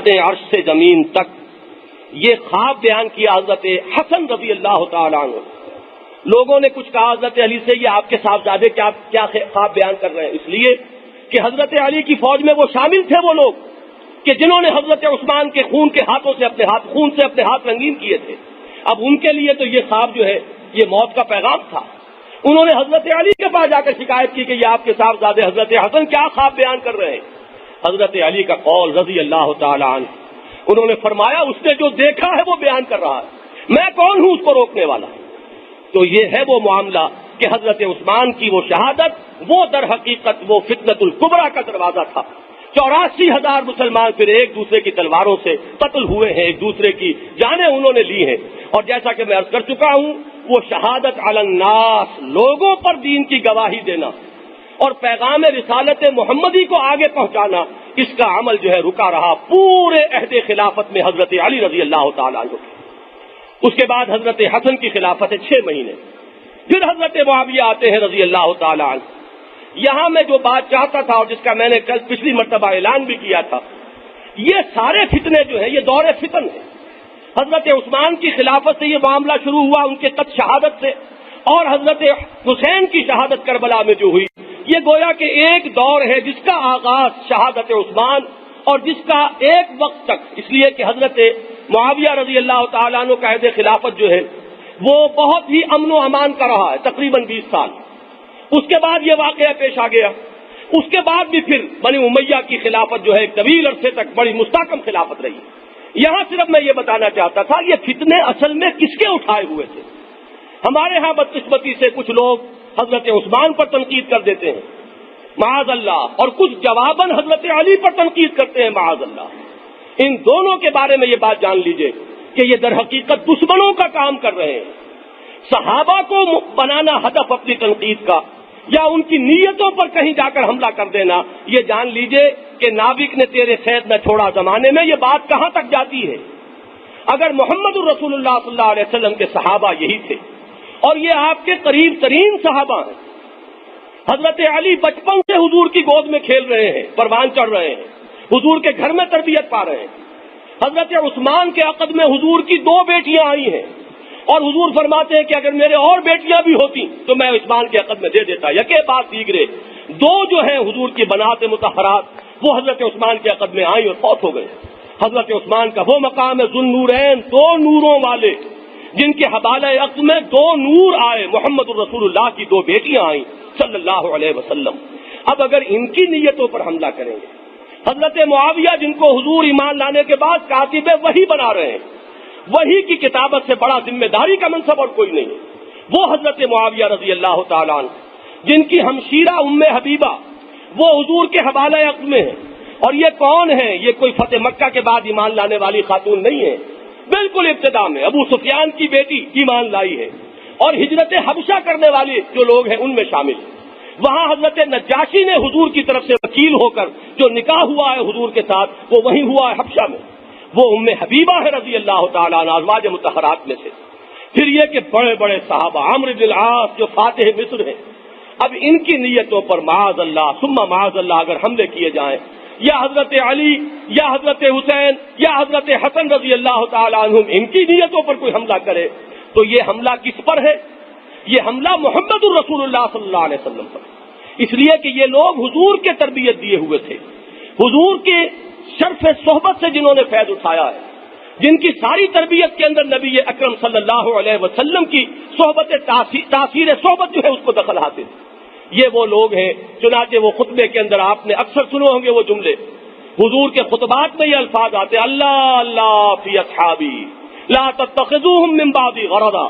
جتنے عرش سے زمین تک، یہ خواب بیان کیا حضرت حسن رضی اللہ تعالیٰ عنہ۔ لوگوں نے کچھ کہا حضرت علی سے یہ آپ کے صاحبزادے کیا خواب بیان کر رہے ہیں، اس لیے کہ حضرت علی کی فوج میں وہ شامل تھے وہ لوگ کہ جنہوں نے حضرت عثمان کے خون سے اپنے ہاتھ رنگین کیے تھے۔ اب ان کے لیے تو یہ خواب جو ہے یہ موت کا پیغام تھا۔ انہوں نے حضرت علی کے پاس جا کر شکایت کی کہ یہ آپ کے صاحبزادے حضرت حسن کیا خواب بیان کر رہے ہیں۔ حضرت علی کا قول رضی اللہ تعالی عنہ، انہوں نے فرمایا اس نے جو دیکھا ہے وہ بیان کر رہا ہے، میں کون ہوں اس کو روکنے والا۔ تو یہ ہے وہ معاملہ کہ حضرت عثمان کی وہ شہادت وہ در حقیقت وہ فتنۃ الکبریٰ کا دروازہ تھا۔ 84,000 مسلمان پھر ایک دوسرے کی تلواروں سے قتل ہوئے ہیں، ایک دوسرے کی جانیں انہوں نے لی ہیں، اور جیسا کہ میں عرض کر چکا ہوں وہ شہادت علی الناس، لوگوں پر دین کی گواہی دینا اور پیغام رسالت محمدی کو آگے پہنچانا، اس کا عمل جو ہے رکا رہا پورے عہد خلافت میں حضرت علی رضی اللہ تعالیٰ عنہ۔ اس کے بعد حضرت حسن کی خلافت ہے 6 مہینے، پھر حضرت معاویہ آتے ہیں رضی اللہ تعالیٰ عنہ۔ یہاں میں جو بات چاہتا تھا اور جس کا میں نے کل پچھلی مرتبہ اعلان بھی کیا تھا، یہ سارے فتنے جو ہیں یہ دور فتن ہے۔ حضرت عثمان کی خلافت سے یہ معاملہ شروع ہوا ان کے قتل شہادت سے، اور حضرت حسین کی شہادت کربلا میں جو ہوئی، یہ گویا کہ ایک دور ہے جس کا آغاز شہادت عثمان اور جس کا ایک وقت تک، اس لیے کہ حضرت معاویہ رضی اللہ تعالیٰ عنہ کا عہد خلافت جو ہے وہ بہت ہی امن و امان کا رہا ہے، تقریباً 20 سال۔ اس کے بعد یہ واقعہ پیش آ گیا، اس کے بعد بھی پھر بنی امیہ کی خلافت جو ہے ایک طویل عرصے تک بڑی مستحکم خلافت رہی۔ یہاں صرف میں یہ بتانا چاہتا تھا یہ فتنے اصل میں کس کے اٹھائے ہوئے تھے۔ ہمارے ہاں بدقسمتی سے کچھ لوگ حضرت عثمان پر تنقید کر دیتے ہیں معاذ اللہ، اور کچھ جواباً حضرت علی پر تنقید کرتے ہیں معاذ اللہ۔ ان دونوں کے بارے میں یہ بات جان لیجئے کہ یہ در حقیقت دشمنوں کا کام کر رہے ہیں۔ صحابہ کو بنانا ہدف اپنی تنقید کا یا ان کی نیتوں پر کہیں جا کر حملہ کر دینا، یہ جان لیجئے کہ نابک نے تیرے سید نہ چھوڑا زمانے میں یہ بات کہاں تک جاتی ہے۔ اگر محمد الرسول اللہ صلی اللہ علیہ وسلم کے صحابہ یہی تھے اور یہ آپ کے قریب ترین صحابہ ہیں، حضرت علی بچپن سے حضور کی گود میں کھیل رہے ہیں، پروان چڑھ رہے ہیں، حضور کے گھر میں تربیت پا رہے ہیں۔ حضرت عثمان کے عقد میں حضور کی 2 بیٹیاں آئی ہیں، اور حضور فرماتے ہیں کہ اگر میرے اور بیٹیاں بھی ہوتی تو میں عثمان کے عقد میں دے دیتا۔ یکے بعد دیگرے 2 جو ہیں حضور کی بنات مطہرات وہ حضرت عثمان کے عقد میں آئیں اور فوت ہو گئے۔ حضرت عثمان کا وہ مقام ہے ذوالنورین، 2 نوروں والے، جن کے حوالہ عقد میں 2 نور آئے، محمد الرسول اللہ کی 2 بیٹیاں آئیں صلی اللہ علیہ وسلم۔ اب اگر ان کی نیتوں پر حملہ کریں گے، حضرت معاویہ جن کو حضور ایمان لانے کے بعد کاتب وحی بنا رہے ہیں، وحی کی کتابت سے بڑا ذمہ داری کا منصب اور کوئی نہیں ہے، وہ حضرت معاویہ رضی اللہ تعالیٰ عنہ جن کی ہمشیرہ ام حبیبہ وہ حضور کے حوالہ عقد میں ہے۔ اور یہ کون ہے؟ یہ کوئی فتح مکہ کے بعد ایمان لانے والی خاتون نہیں ہے، بالکل ابتدا میں ابو سفیان کی بیٹی ایمان لائی ہے، اور ہجرت حبشہ کرنے والے جو لوگ ہیں ان میں شامل ہیں۔ وہاں حضرت نجاشی نے حضور کی طرف سے وکیل ہو کر جو نکاح ہوا ہے حضور کے ساتھ وہ وہیں ہوا ہے حبشہ میں، وہ ام حبیبہ ہے رضی اللہ تعالیٰ عنہ، ازواج مطہرات میں سے۔ پھر یہ کہ بڑے بڑے صحابہ عمرو بن العاص جو فاتح مصر ہیں، اب ان کی نیتوں پر معاذ اللہ ثم معاذ اللہ اگر حملے کیے جائیں، یا حضرت علی یا حضرت حسین یا حضرت حسن رضی اللہ تعالیٰ عنہم ان کی نیتوں پر کوئی حملہ کرے تو یہ حملہ کس پر ہے؟ یہ حملہ محمد الرسول اللہ صلی اللہ علیہ وسلم پر، اس لیے کہ یہ لوگ حضور کے تربیت دیے ہوئے تھے، حضور کے شرف صحبت سے جنہوں نے فیض اٹھایا ہے، جن کی ساری تربیت کے اندر نبی اکرم صلی اللہ علیہ وسلم کی صحبت تاثیر صحبت جو ہے اس کو دخل حاصل، یہ وہ لوگ ہیں۔ چنانچہ وہ خطبے کے اندر آپ نے اکثر سنے ہوں گے وہ جملے، حضور کے خطبات میں یہ الفاظ آتے اللہ اللہ فی اصحابی لا تتخذوهم من بعدی غرضا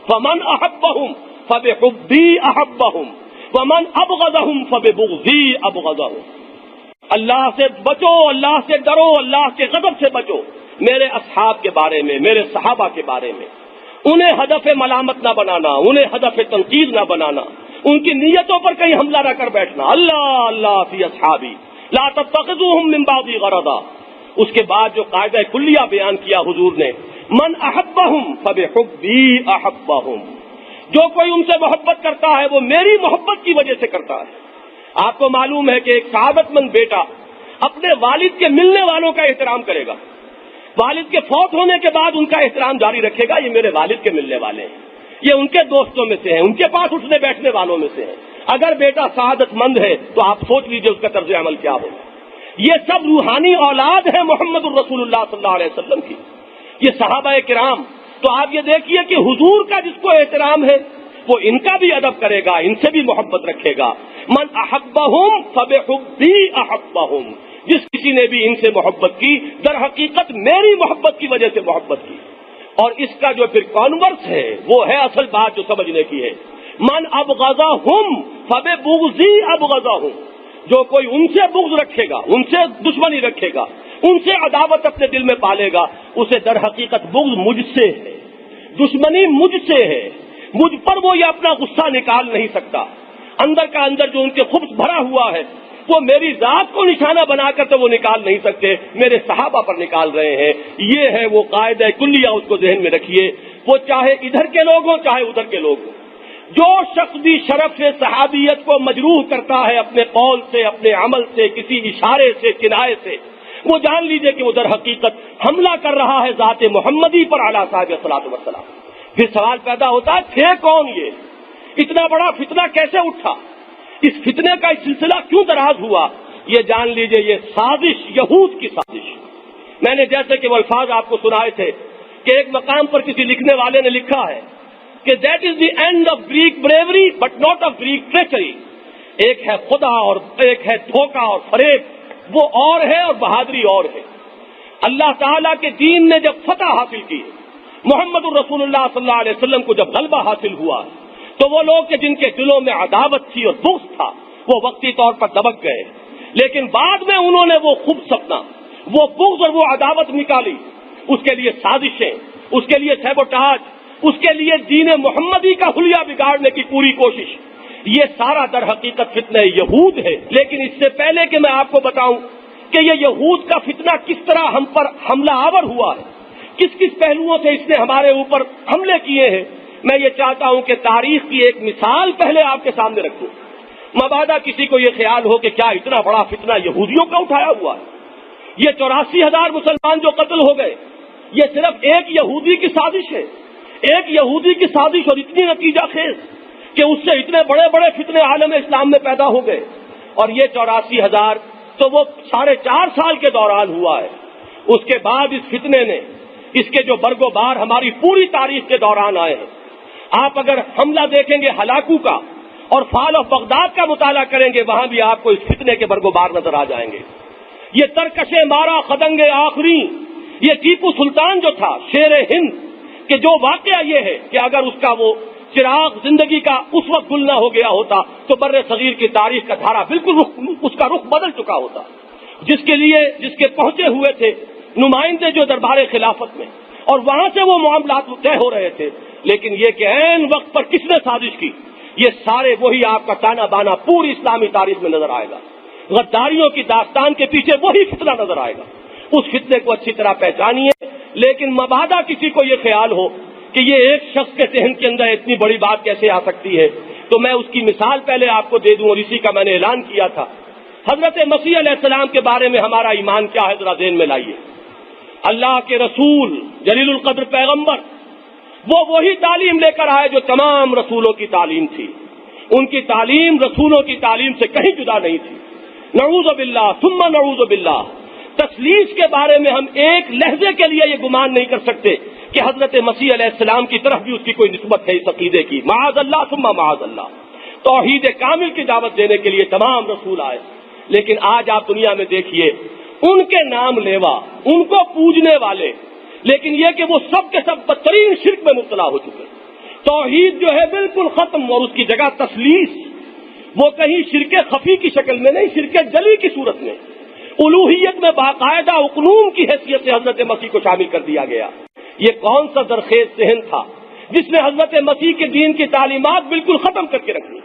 فمن احبهم فبحبی احبهم ومن ابغضهم فببغضی ابغضهم۔ اللہ سے بچو، اللہ سے ڈرو، اللہ کے غضب سے بچو، میرے اصحاب کے بارے میں، میرے صحابہ کے بارے میں انہیں ہدف ملامت نہ بنانا، انہیں ہدف تنقید نہ بنانا، ان کی نیتوں پر کہیں حملہ نہ کر بیٹھنا۔ اللہ اللہ فی اصحابی لا تتخذوهم من بعدی غرضا۔ اس کے بعد جو قاعدہ کلیہ بیان کیا حضور نے، من احبهم فبحبی احبهم، جو کوئی ان سے محبت کرتا ہے وہ میری محبت کی وجہ سے کرتا ہے۔ آپ کو معلوم ہے کہ ایک سعادت مند بیٹا اپنے والد کے ملنے والوں کا احترام کرے گا، والد کے فوت ہونے کے بعد ان کا احترام جاری رکھے گا، یہ میرے والد کے ملنے والے ہیں، یہ ان کے دوستوں میں سے ہیں، ان کے پاس اٹھنے بیٹھنے والوں میں سے ہیں۔ اگر بیٹا سعادت مند ہے تو آپ سوچ لیجئے اس کا طرز عمل کیا ہوگا۔ یہ سب روحانی اولاد ہے محمد الرسول اللہ صلی اللہ علیہ وسلم کی، یہ صحابہ کرام۔ تو آپ یہ دیکھیے کہ حضور کا جس کو احترام ہے وہ ان کا بھی ادب کرے گا، ان سے بھی محبت رکھے گا۔ من احبہم فبحبی احبہم، جس کسی نے بھی ان سے محبت کی در حقیقت میری محبت کی وجہ سے محبت کی۔ اور اس کا جو پھر کانورس ہے وہ ہے اصل بات جو سمجھنے کی ہے، من ابغضہم فببغضی ابغضہم، جو کوئی ان سے بغض رکھے گا، ان سے دشمنی رکھے گا، ان سے عداوت اپنے دل میں پالے گا، اسے در حقیقت بغض مجھ سے ہے، دشمنی مجھ سے ہے، مجھ پر وہ یہ اپنا غصہ نکال نہیں سکتا۔ اندر کا اندر جو ان کے خبث بھرا ہوا ہے وہ میری ذات کو نشانہ بنا کر تو وہ نکال نہیں سکتے، میرے صحابہ پر نکال رہے ہیں۔ یہ ہے وہ قاعدہ کلیہ، اس کو ذہن میں رکھیے، وہ چاہے ادھر کے لوگ ہوں چاہے ادھر کے لوگ ہوں۔ جو شخص بھی شرف سے صحابیت کو مجروح کرتا ہے اپنے قول سے، اپنے عمل سے، کسی اشارے سے، کنایے سے، وہ جان لیجئے کہ وہ در حقیقت حملہ کر رہا ہے ذات محمدی پر علیہ صاحب الصلاۃ والسلام۔ پھر سوال پیدا ہوتا ہے تھے کون یہ؟ اتنا بڑا فتنہ کیسے اٹھا؟ اس فتنے کا سلسلہ کیوں دراز ہوا؟ یہ جان لیجئے یہ سازش، یہود کی سازش۔ میں نے جیسے کہ وہ الفاظ آپ کو سنائے تھے کہ ایک مقام پر کسی لکھنے والے نے لکھا ہے کہ that is the end of Greek bravery but not of Greek treachery. ایک ہے خدا اور ایک ہے دھوکہ اور فریب، وہ اور ہے اور بہادری اور ہے۔ اللہ تعالیٰ کے دین نے جب فتح حاصل کی، محمد الرسول اللہ صلی اللہ علیہ وسلم کو جب غلبہ حاصل ہوا، تو وہ لوگ کہ جن کے دلوں میں عداوت تھی اور بغض تھا وہ وقتی طور پر دبک گئے، لیکن بعد میں انہوں نے وہ خوب سپنا، وہ بغض اور وہ عداوت نکالی، اس کے لیے سازشیں، اس کے لیے سیبوٹاج، اس کے لیے دین محمدی کا حلیہ بگاڑنے کی پوری کوشش۔ یہ سارا در حقیقت فتنہ یہود ہے۔ لیکن اس سے پہلے کہ میں آپ کو بتاؤں کہ یہ یہود کا فتنہ کس طرح ہم پر حملہ آور ہوا ہے، کس کس پہلوؤں سے اس نے ہمارے اوپر حملے کیے ہیں، میں یہ چاہتا ہوں کہ تاریخ کی ایک مثال پہلے آپ کے سامنے رکھوں، مبادا کسی کو یہ خیال ہو کہ کیا اتنا بڑا فتنہ یہودیوں کا اٹھایا ہوا ہے۔ یہ 84,000 مسلمان جو قتل ہو گئے، یہ صرف ایک یہودی کی سازش ہے، ایک یہودی کی سازش، اور اتنی نتیجہ خیز کہ اس سے اتنے بڑے بڑے فتنے عالم اسلام میں پیدا ہو گئے۔ اور یہ 84,000 تو وہ 4.5 سال کے دوران ہوا ہے۔ اس کے بعد اس فتنے نے، اس کے جو برگ و بار ہماری پوری تاریخ کے دوران آئے ہیں، آپ اگر حملہ دیکھیں گے ہلاکو کا اور فال آف بغداد کا مطالعہ کریں گے، وہاں بھی آپ کو اس فتنے کے برگ و بار نظر آ جائیں گے۔ یہ ترکش مارا خدنگ آخری، یہ ٹیپو سلطان جو تھا شیر ہند، کہ جو واقعہ یہ ہے کہ اگر اس کا وہ چراغ زندگی کا اس وقت گل نہ ہو گیا ہوتا تو بر صغیر کی تاریخ کا دھارا بالکل اس کا رخ بدل چکا ہوتا، جس کے پہنچے ہوئے تھے نمائندے جو دربار خلافت میں، اور وہاں سے وہ معاملات طے ہو رہے تھے۔ لیکن یہ کہ عین وقت پر کس نے سازش کی، یہ سارے وہی آپ کا تانا بانا پوری اسلامی تاریخ میں نظر آئے گا۔ غداریوں کی داستان کے پیچھے وہی فتنہ نظر آئے گا۔ اس فتنے کو اچھی طرح پہچانیے، لیکن مبادا کسی کو یہ خیال ہو کہ یہ ایک شخص کے ذہن کے اندر اتنی بڑی بات کیسے آ سکتی ہے، تو میں اس کی مثال پہلے آپ کو دے دوں، اور اسی کا میں نے اعلان کیا تھا۔ حضرت مسیح علیہ السلام کے بارے میں ہمارا ایمان کیا ہے، ذرا ذہن میں لائیے۔ اللہ کے رسول جلیل القدر پیغمبر، وہ وہی تعلیم لے کر آئے جو تمام رسولوں کی تعلیم تھی۔ ان کی تعلیم رسولوں کی تعلیم سے کہیں جدا نہیں تھی۔ نعوذ باللہ ثم نعوذ باللہ، تثلیث کے بارے میں ہم ایک لہجے کے لیے یہ گمان نہیں کر سکتے کہ حضرت مسیح علیہ السلام کی طرف بھی اس کی کوئی نسبت ہے اس عقیدے کی، معاذ اللہ ثم معاذ اللہ۔ توحید کامل کی دعوت دینے کے لیے تمام رسول آئے، لیکن آج آپ دنیا میں دیکھیے ان کے نام لیوا، ان کو پوجنے والے، لیکن یہ کہ وہ سب کے سب بدترین شرک میں مبتلا ہو چکے۔ توحید جو ہے بالکل ختم، اور اس کی جگہ تثلیث، وہ کہیں شرک خفی کی شکل میں نہیں، شرک جلی کی صورت میں، الوہیت میں باقاعدہ اقنوم کی حیثیت سے حضرت مسیح کو شامل کر دیا گیا۔ یہ کون سا درخیز ذہن تھا جس نے حضرت مسیح کے دین کی تعلیمات بالکل ختم کر کے رکھ دی،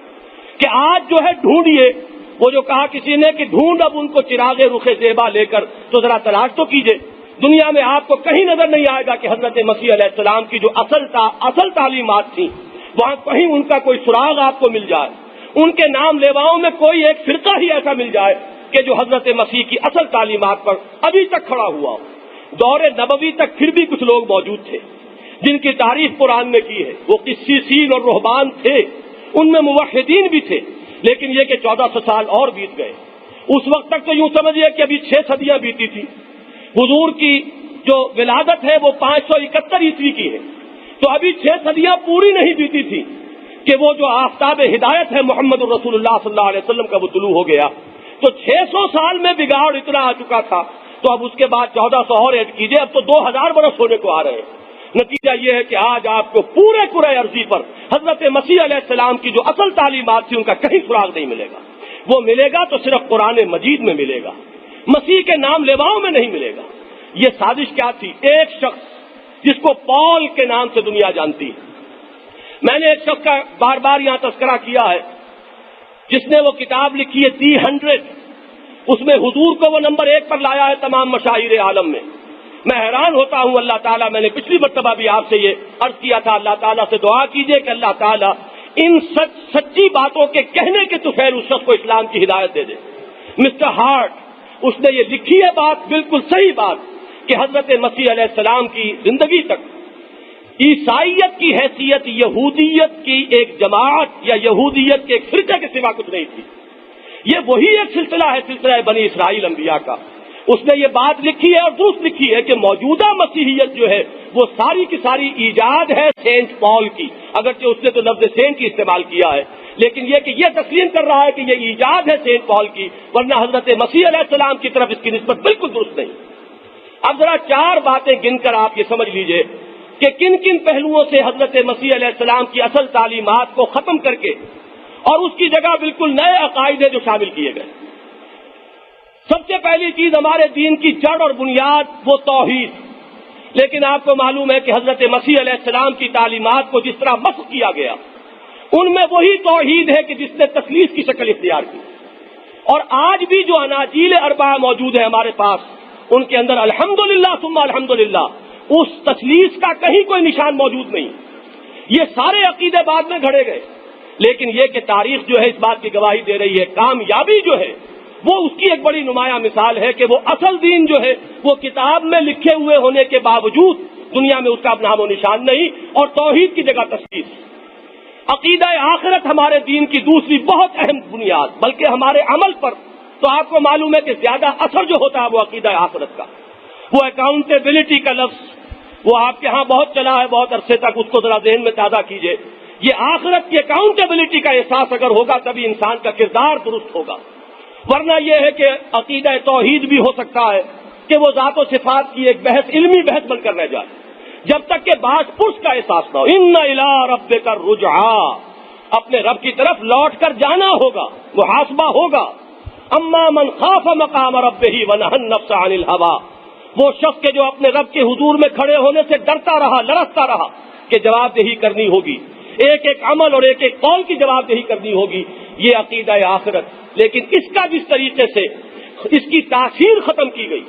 کہ آج جو ہے ڈھونڈیے، وہ جو کہا کسی نے کہ ڈھونڈ اب ان کو چراغ رخ زیبا لے کر، تو ذرا تلاش تو کیجئے، دنیا میں آپ کو کہیں نظر نہیں آئے گا کہ حضرت مسیح علیہ السلام کی جو اصل تعلیمات تھیں وہاں کہیں ان کا کوئی سراغ آپ کو مل جائے، ان کے نام لیواؤں میں کوئی ایک فرقہ ہی ایسا مل جائے کہ جو حضرت مسیح کی اصل تعلیمات پر ابھی تک کھڑا ہوا ہو۔ دور نبوی تک پھر بھی کچھ لوگ موجود تھے جن کی تعریف قرآن نے کی ہے، وہ قسیسین اور رہبان تھے، ان میں موحدین بھی تھے، لیکن یہ کہ 1400 سال اور بیت گئے۔ اس وقت تک تو یوں سمجھئے کہ ابھی 6 صدیاں بیتی تھی۔ حضور کی جو ولادت ہے وہ 571 عیسوی کی ہے، تو ابھی 6 صدیاں پوری نہیں بیتی تھی کہ وہ جو آفتاب ہدایت ہے محمد الرسول اللہ صلی اللہ علیہ وسلم کا وہ طلوع ہو گیا۔ تو 600 سال میں بگاڑ اتنا آ چکا تھا، تو اب اس کے بعد 1400 اور ایڈ کیجئے، اب تو 2000 برس ہونے کو آ رہے ہیں۔ نتیجہ یہ ہے کہ آج آپ کو پورے کرۂ ارضی پر حضرت مسیح علیہ السلام کی جو اصل تعلیمات تھی ان کا کہیں سراغ نہیں ملے گا۔ وہ ملے گا تو صرف قرآن مجید میں ملے گا، مسیح کے نام لیواؤں میں نہیں ملے گا۔ یہ سازش کیا تھی؟ ایک شخص جس کو پال کے نام سے دنیا جانتی ہے، میں نے ایک شخص کا بار بار یہاں تذکرہ کیا ہے جس نے وہ کتاب لکھی ہے دی 100، اس میں حضور کو وہ نمبر 1 پر لایا ہے تمام مشاہیر عالم میں۔ میں حیران ہوتا ہوں، اللہ تعالیٰ، میں نے پچھلی مرتبہ بھی آپ سے یہ عرض کیا تھا، اللہ تعالیٰ سے دعا کیجئے کہ اللہ تعالیٰ ان سچی باتوں کے کہنے کے طفیل اس شخص کو اسلام کی ہدایت دے دے۔ مسٹر ہارٹ، اس نے یہ لکھی ہے بات، بالکل صحیح بات، کہ حضرت مسیح علیہ السلام کی زندگی تک عیسائیت کی حیثیت یہودیت کی ایک جماعت یا یہودیت کے ایک فرقے کے سوا کچھ نہیں تھی۔ یہ وہی ایک سلسلہ ہے، سلسلہ بنی اسرائیل انبیاء کا۔ اس نے یہ بات لکھی ہے اور درست لکھی ہے کہ موجودہ مسیحیت جو ہے وہ ساری کی ساری ایجاد ہے سینٹ پال کی، اگرچہ اس نے تو لفظ سینٹ کی استعمال کیا ہے، لیکن یہ کہ یہ تسلیم کر رہا ہے کہ یہ ایجاد ہے سینٹ پال کی، ورنہ حضرت مسیح علیہ السلام کی طرف اس کی نسبت بالکل درست نہیں۔ اب ذرا 4 باتیں گن کر آپ یہ سمجھ لیجئے کہ کن کن پہلوؤں سے حضرت مسیح علیہ السلام کی اصل تعلیمات کو ختم کر کے اور اس کی جگہ بالکل نئے عقائد جو شامل کیے گئے۔ سب سے پہلی چیز ہمارے دین کی جڑ اور بنیاد وہ توحید، لیکن آپ کو معلوم ہے کہ حضرت مسیح علیہ السلام کی تعلیمات کو جس طرح مسخ کیا گیا، ان میں وہی توحید ہے کہ جس نے تثلیث کی شکل اختیار کی۔ اور آج بھی جو اناجیل اربعہ موجود ہیں ہمارے پاس، ان کے اندر الحمدللہ ثم الحمدللہ اس تثلیث کا کہیں کوئی نشان موجود نہیں۔ یہ سارے عقیدے بعد میں گھڑے گئے، لیکن یہ کہ تاریخ جو ہے اس بات کی گواہی دے رہی ہے، کامیابی جو ہے وہ اس کی ایک بڑی نمایاں مثال ہے کہ وہ اصل دین جو ہے وہ کتاب میں لکھے ہوئے ہونے کے باوجود دنیا میں اس کا نام و نشان نہیں، اور توحید کی جگہ تثلیث۔ عقیدہ آخرت ہمارے دین کی دوسری بہت اہم بنیاد، بلکہ ہمارے عمل پر تو آپ کو معلوم ہے کہ زیادہ اثر جو ہوتا ہے وہ عقیدہ آخرت کا۔ وہ اکاؤنٹیبلٹی کا لفظ وہ آپ کے ہاں بہت چلا ہے بہت عرصے تک، اس کو ذرا ذہن میں تازہ کیجئے۔ یہ آخرت کی اکاؤنٹیبلٹی کا احساس اگر ہوگا تبھی انسان کا کردار درست ہوگا، ورنہ یہ ہے کہ عقیدہ توحید بھی ہو سکتا ہے کہ وہ ذات و صفات کی ایک بحث، علمی بحث بن کر رہ جائے، جب تک کہ باس پرس کا احساس نہ ہو۔ ان الی ربک الرجعا، اپنے رب کی طرف لوٹ کر جانا ہوگا، محاسبہ ہوگا۔ اما من خاف مقام ربہ ونہى النفس عن الہوى، وہ شخص کے جو اپنے رب کے حضور میں کھڑے ہونے سے ڈرتا رہا، لرزتا رہا کہ جواب دہی کرنی ہوگی، ایک ایک عمل اور ایک ایک قول کی جواب دہی کرنی ہوگی، یہ عقیدہ آخرت۔ لیکن اس کا جس طریقے سے اس کی تاثیر ختم کی گئی،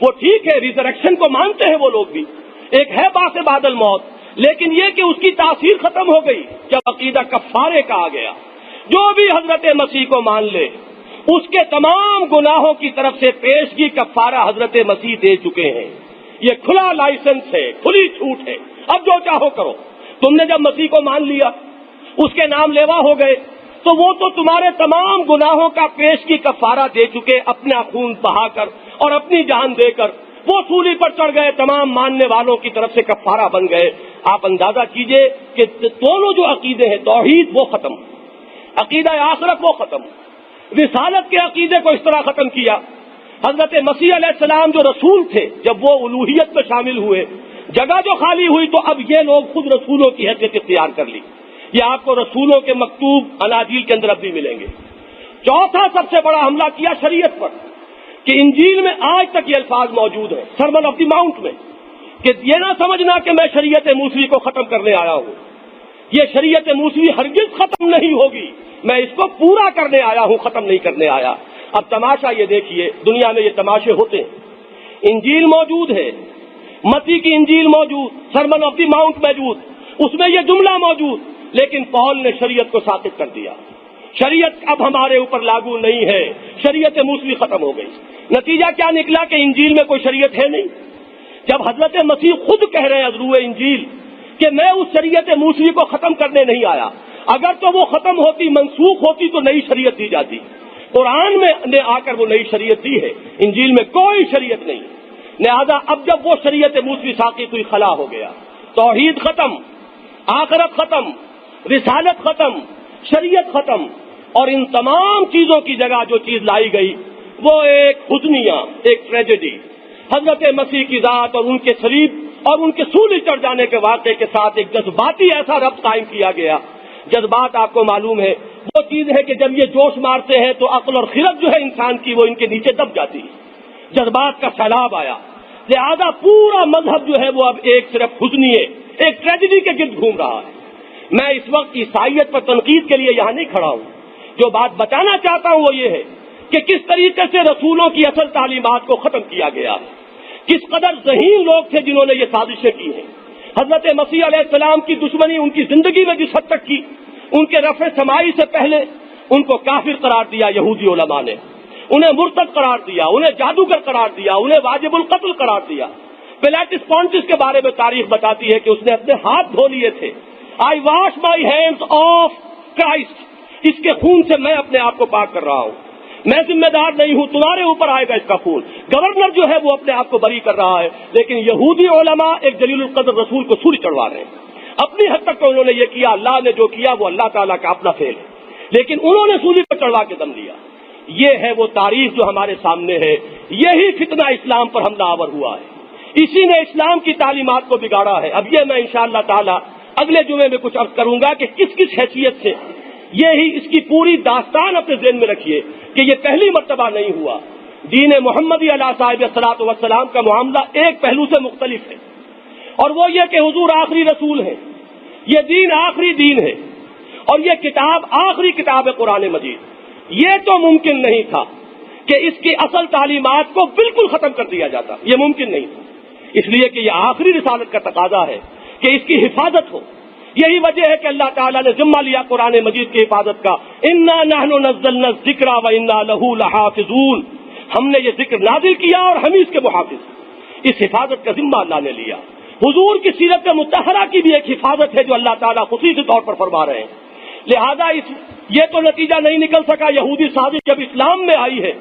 وہ ٹھیک ہے، ریزریکشن کو مانتے ہیں وہ لوگ بھی، ایک ہے باس بعد الموت، لیکن یہ کہ اس کی تاثیر ختم ہو گئی جب عقیدہ کفارے کا آ گیا۔ جو بھی حضرت مسیح کو مان لے اس کے تمام گناہوں کی طرف سے پیشگی کفارہ حضرت مسیح دے چکے ہیں۔ یہ کھلا لائسنس ہے، کھلی چھوٹ ہے، اب جو چاہو کرو۔ تم نے جب مسیح کو مان لیا، اس کے نام لیوا ہو گئے، تو وہ تو تمہارے تمام گناہوں کا پیشگی کفارہ دے چکے، اپنا خون بہا کر اور اپنی جان دے کر وہ سولی پر چڑھ گئے، تمام ماننے والوں کی طرف سے کفارہ بن گئے۔ آپ اندازہ کیجئے کہ دونوں جو عقیدے ہیں، توحید وہ ختم، عقیدہ آخرت وہ ختم۔ رسالت کے عقیدے کو اس طرح ختم کیا۔ حضرت مسیح علیہ السلام جو رسول تھے، جب وہ الوہیت میں شامل ہوئے، جگہ جو خالی ہوئی تو اب یہ لوگ خود رسولوں کی حیثیت اختیار کر لی۔ یہ آپ کو رسولوں کے مکتوب اناجیل کے اندر اب بھی ملیں گے۔ چوتھا سب سے بڑا حملہ کیا شریعت پر، کہ انجیل میں آج تک یہ الفاظ موجود ہیں سرمن آف دی ماؤنٹ میں، کہ یہ نہ سمجھنا کہ میں شریعت موسوی کو ختم کرنے آیا ہوں، یہ شریعت موسوی ہرگز ختم نہیں ہوگی، میں اس کو پورا کرنے آیا ہوں، ختم نہیں کرنے آیا۔ اب تماشا یہ دیکھیے، دنیا میں یہ تماشے ہوتے ہیں، انجیل موجود ہے، متی کی انجیل موجود، سرمن آف دی ماؤنٹ موجود، اس میں یہ جملہ موجود، لیکن پال نے شریعت کو ساقط کر دیا۔ شریعت اب ہمارے اوپر لاگو نہیں ہے، شریعت موسوی ختم ہو گئی۔ نتیجہ کیا نکلا کہ انجیل میں کوئی شریعت ہے نہیں۔ جب حضرت مسیح خود کہہ رہے ہیں از روح انجیل کہ میں اس شریعت موسوی کو ختم کرنے نہیں آیا، اگر تو وہ ختم ہوتی، منسوخ ہوتی تو نئی شریعت دی جاتی۔ قرآن میں نے آ کر وہ نئی شریعت دی ہے، انجیل میں کوئی شریعت نہیں۔ لہذا اب جب وہ شریعت موسوی ساقی کوئی خلا ہو گیا، توحید ختم، آخرت ختم، رسالت ختم، شریعت ختم، اور ان تمام چیزوں کی جگہ جو چیز لائی گئی وہ ایک حزنیہ، ایک ٹریجڈی، حضرت مسیح کی ذات اور ان کے صلیب اور ان کے سولی چڑھ جانے کے واقعے کے ساتھ ایک جذباتی ایسا ربط قائم کیا گیا۔ جذبات آپ کو معلوم ہے وہ چیز ہے کہ جب یہ جوش مارتے ہیں تو عقل اور خرد جو ہے انسان کی وہ ان کے نیچے دب جاتی ہے، جذبات کا سیلاب آیا، لہذا پورا مذہب جو ہے وہ اب ایک صرف حزنیے، ایک ٹریجڈی کے گرد گھوم رہا ہے۔ میں اس وقت عیسائیت پر تنقید کے لیے یہاں نہیں کھڑا ہوں، جو بات بتانا چاہتا ہوں وہ یہ ہے کہ کس طریقے سے رسولوں کی اصل تعلیمات کو ختم کیا گیا، کس قدر ذہین لوگ تھے جنہوں نے یہ سازشیں کی ہیں۔ حضرت مسیح علیہ السلام کی دشمنی ان کی زندگی میں جس حد تک کی، ان کے رفع سمائی سے پہلے ان کو کافر قرار دیا یہودی علماء نے، انہیں مرتد قرار دیا، انہیں جادوگر قرار دیا، انہیں واجب القتل قرار دیا۔ پیلاٹس پونٹس کے بارے میں تاریخ بتاتی ہے کہ اس نے اپنے ہاتھ دھو لیے تھے، I wash my hands of Christ, اس کے خون سے میں اپنے آپ کو پاک کر رہا ہوں، میں ذمہ دار نہیں ہوں، تمہارے اوپر آئے گا اس کا خون۔ گورنر جو ہے وہ اپنے آپ کو بری کر رہا ہے، لیکن یہودی علماء ایک جلیل القدر رسول کو سولی چڑھوا رہے ہیں۔ اپنی حد تک تو انہوں نے یہ کیا، اللہ نے جو کیا وہ اللہ تعالیٰ کا اپنا فعل ہے، لیکن انہوں نے سولی پر چڑھوا کے دم لیا۔ یہ ہے وہ تاریخ جو ہمارے سامنے ہے، یہی فتنہ اسلام پر حملہ آور ہوا ہے، اسی نے اسلام کی تعلیمات کو بگاڑا ہے۔ اب یہ میں انشاءاللہ تعالیٰ اگلے جمعے میں کچھ عرض کروں گا کہ کس کس حیثیت سے، یہی اس کی پوری داستان اپنے ذہن میں رکھیے کہ یہ پہلی مرتبہ نہیں ہوا۔ دین محمدی علیہ صاحب الصلاۃ والسلام کا معاملہ ایک پہلو سے مختلف ہے، اور وہ یہ کہ حضور آخری رسول ہیں، یہ دین آخری دین ہے، اور یہ کتاب آخری کتاب ہے قرآن مجید۔ یہ تو ممکن نہیں تھا کہ اس کی اصل تعلیمات کو بالکل ختم کر دیا جاتا، یہ ممکن نہیں تھا، اس لیے کہ یہ آخری رسالت کا تقاضا ہے کہ اس کی حفاظت ہو۔ یہی وجہ ہے کہ اللہ تعالیٰ نے ذمہ لیا قرآن مجید کی حفاظت کا، انا نحن نزلنا الذکر وانا لہ لحافظون، ہم نے یہ ذکر نازل کیا اور ہم اس کے محافظ، اس حفاظت کا ذمہ اللہ نے لیا۔ حضور کی سیرت مطہرہ کی بھی ایک حفاظت ہے جو اللہ تعالیٰ خصوصی طور پر فرما رہے ہیں۔ لہذا یہ تو نتیجہ نہیں نکل سکا یہودی سازش جب اسلام میں آئی ہے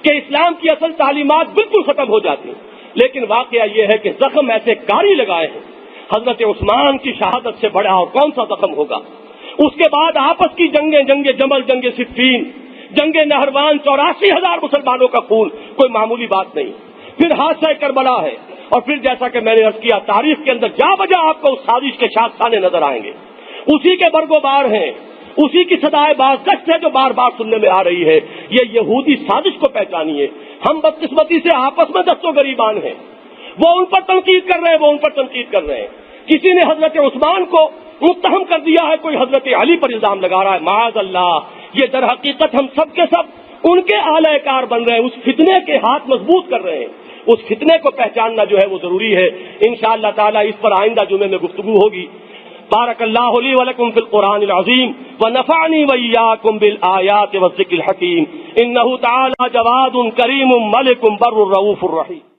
کہ اسلام کی اصل تعلیمات بالکل ختم ہو جاتی، لیکن واقعہ یہ ہے کہ زخم ایسے کاری لگائے ہیں، حضرت عثمان کی شہادت سے بڑا اور کون سا زخم ہوگا؟ اس کے بعد آپس کی جنگیں، جنگ جمل، جنگ صفین، جنگ نہروان، 84,000 مسلمانوں کا خون کوئی معمولی بات نہیں۔ پھر حادثہ کربلا ہے، اور پھر جیسا کہ میں نے عرض کیا تاریخ کے اندر جا بجا آپ کو اس سازش کے شاخسانے نظر آئیں گے، اسی کے برگ و بار ہیں، اسی کی صدائے بازگشت ہے جو بار بار سننے میں آ رہی ہے۔ یہ یہودی سازش کو پہچانیے۔ ہم بدقسمتی سے آپس میں دست و گریبان ہیں، وہ ان پر تنقید کر رہے ہیں، وہ ان پر تنقید کر رہے ہیں۔ کسی نے حضرت عثمان کو متہم کر دیا ہے، کوئی حضرت علی پر الزام لگا رہا ہے، معاذ اللہ۔ یہ در حقیقت ہم سب کے سب ان کے اعلی کار بن رہے ہیں، اس فتنے کے ہاتھ مضبوط کر رہے ہیں۔ اس فتنے کو پہچاننا جو ہے وہ ضروری ہے۔ انشاءاللہ تعالی اس پر آئندہ جمعے میں گفتگو ہوگی۔ بارک اللہ لی ولکم فی القرآن العظیم ونفعنی وإیاکم بالآیات والذکر الحکیم، انہ تعالی جواد کریم ملک بر الرؤوف الرحیم۔